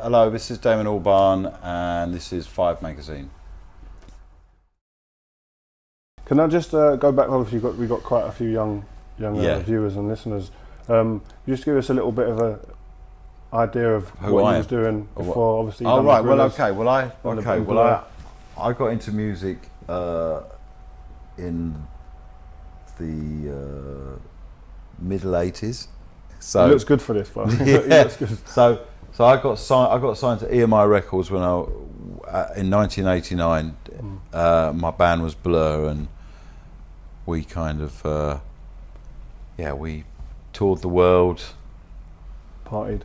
Hello, this is Damon Albarn and this is Five Magazine. Can I just go back? Obviously, we've got quite a few young viewers and listeners. Just give us a little bit of a idea of what you was doing before. Obviously, oh right. Well, okay. I got into music in the middle '80s. So he looks good for this, but yeah. He looks good. So I got signed to EMI Records when in 1989. My band was Blur, and we kind of we toured the world, partied,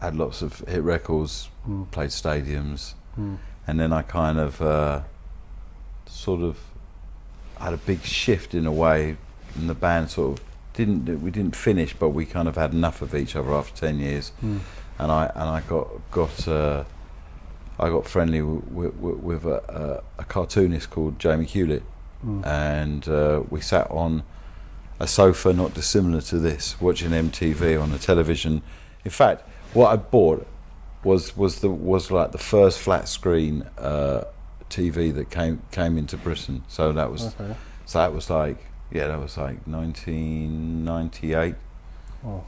had lots of hit records, played stadiums, and then I kind of sort of had a big shift in a way, and the band sort of didn't finish, but we kind of had enough of each other after 10 years, and I got friendly with a cartoonist called Jamie Hewlett, and we sat on a sofa not dissimilar to this, watching MTV on the television. In fact, what I bought was like the first flat screen TV that came into Britain. So that was that was like 1998. Oh.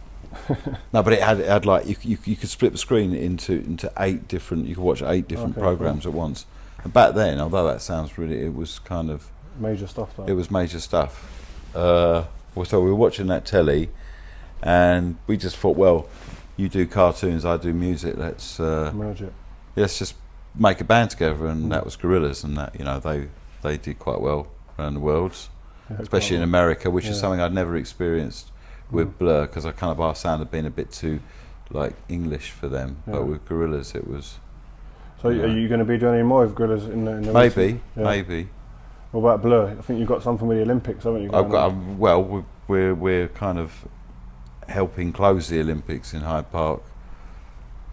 No, but it had like you could split the screen into 8 different. You could watch 8 different programs at once. And back then, although that sounds really, it was kind of major stuff. Though. It was major stuff. So we were watching that telly, and we just thought, well, you do cartoons, I do music. Let's merge it. Let's just make a band together, and that was Gorillaz, and that they did quite well around the world, especially in America, which is something I'd never experienced with Blur, because our sound had been a bit too like English for them, but with Gorillaz it was. So are you going to be doing any more with Gorillaz in the maybe. What about Blur? I think you've got something with the Olympics, haven't you? Well, we're kind of helping close the Olympics in Hyde Park.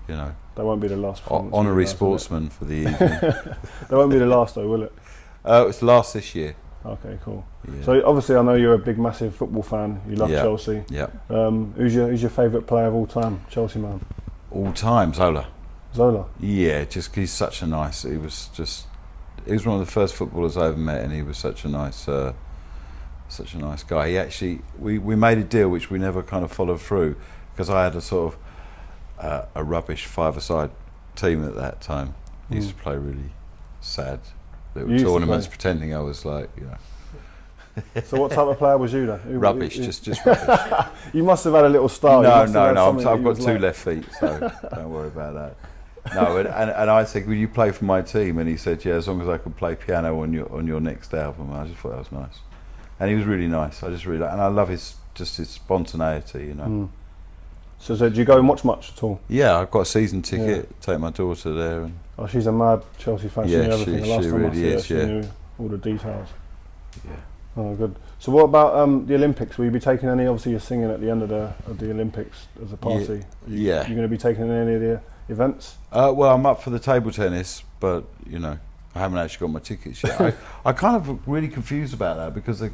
You know, that won't be the last. Honorary sportsman for the evening. That won't be the last, though, will it? It's the last this year. Okay, cool. Yeah. So obviously, I know you're a big, massive football fan. You love Chelsea. Yeah. Who's your favourite player of all time? Chelsea man. All time, Zola. Zola. Yeah, just he's such a nice. He was one of the first footballers I ever met, and he was such a nice guy. He actually, we made a deal which we never kind of followed through, because I had a sort of a rubbish five-a-side team at that time. He used to play really sad little tournaments, pretending I was like, you know. So what type of player was you then? Rubbish, just rubbish. You must have had a little style. No. I've got 2 left feet, so don't worry about that. No, and I said, will you play for my team? And he said, yeah, as long as I could play piano on your next album. And I just thought that was nice, and he was really nice. I just really and I love his spontaneity, you know. So do you go and watch much at all? Yeah, I've got a season ticket. Take my daughter there, and she's a mad Chelsea fan. She knew everything. she really is. She knew all the details. Yeah. Oh, good. So what about the Olympics? Will you be taking any? Obviously, you're singing at the end of the Olympics as a party. Yeah. You're going to be taking any of the events? Well, I'm up for the table tennis, but you know, I haven't actually got my tickets yet. I kind of really confused about that, because there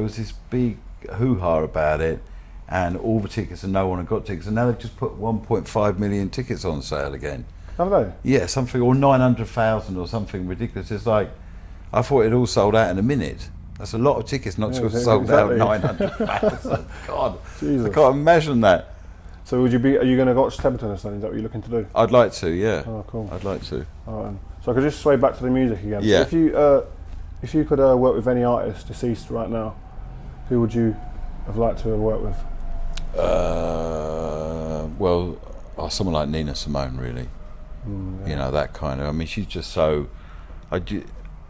was this big hoo-ha about it, and all the tickets, and no one had got tickets, and now they've just put 1.5 million tickets on sale again. Have they? Yeah, something, or 900,000 or something ridiculous. It's like, I thought it all sold out in a minute. That's a lot of tickets not to have sold out 900,000. God, Jesus. I can't imagine that. So are you going to watch table tennis then? Is that what you're looking to do? I'd like to, yeah. Oh, cool. I'd like to. All right. So I could just sway back to the music again. Yeah. So if you could work with any artist deceased right now, who would you have liked to have worked with? Well, someone like Nina Simone, really. You know, that kind of. I mean, she's just so.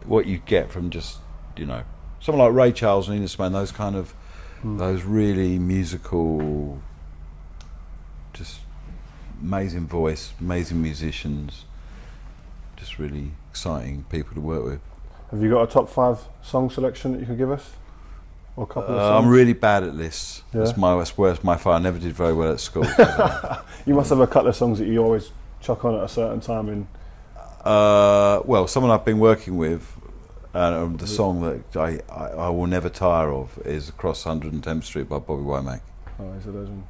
What you get from just, you know, someone like Ray Charles and Nina Simone, those kind of, those really musical, just amazing voice, amazing musicians, just really exciting people to work with. Have you got a top 5 song selection that you could give us? Or a couple of songs? I'm really bad at lists. Yeah? That's worse. My fault. I never did very well at school. You must have a couple of songs that you always chuck on at a certain time in. Well, someone I've been working with, the song that I will never tire of is Across 110th Street by Bobby Womack. Oh, he's a legend.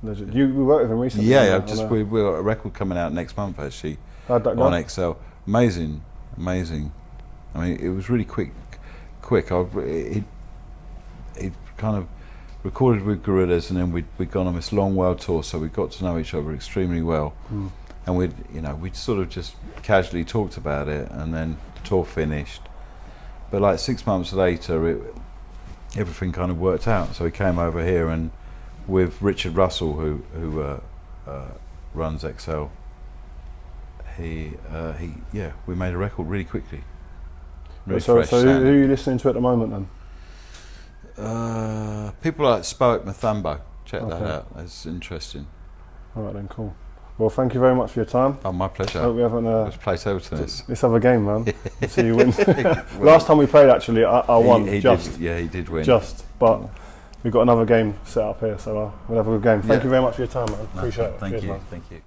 Legend. We worked with him recently. Yeah, we got a record coming out next month actually on XL. Amazing. I mean, it was really quick. He'd kind of recorded with Gorillaz, and then we'd gone on this long world tour, so we got to know each other extremely well. And we'd sort of just casually talked about it, and then the tour finished. But like 6 months later, everything kind of worked out. So he came over here, and with Richard Russell, who runs XL, we made a record really quickly. Really so who are you listening to at the moment then? People like Spoic Mathambo. Check that out. That's interesting. All right then, cool. Well, thank you very much for your time. Oh, my pleasure. I hope we haven't. Let's play table tennis. Let's have a game, man. Let's see you win. Last time we played, actually, I won. He did win. But we've got another game set up here, so we'll have a good game. Thank you very much for your time, man. Appreciate it. Thank you. Man. Thank you.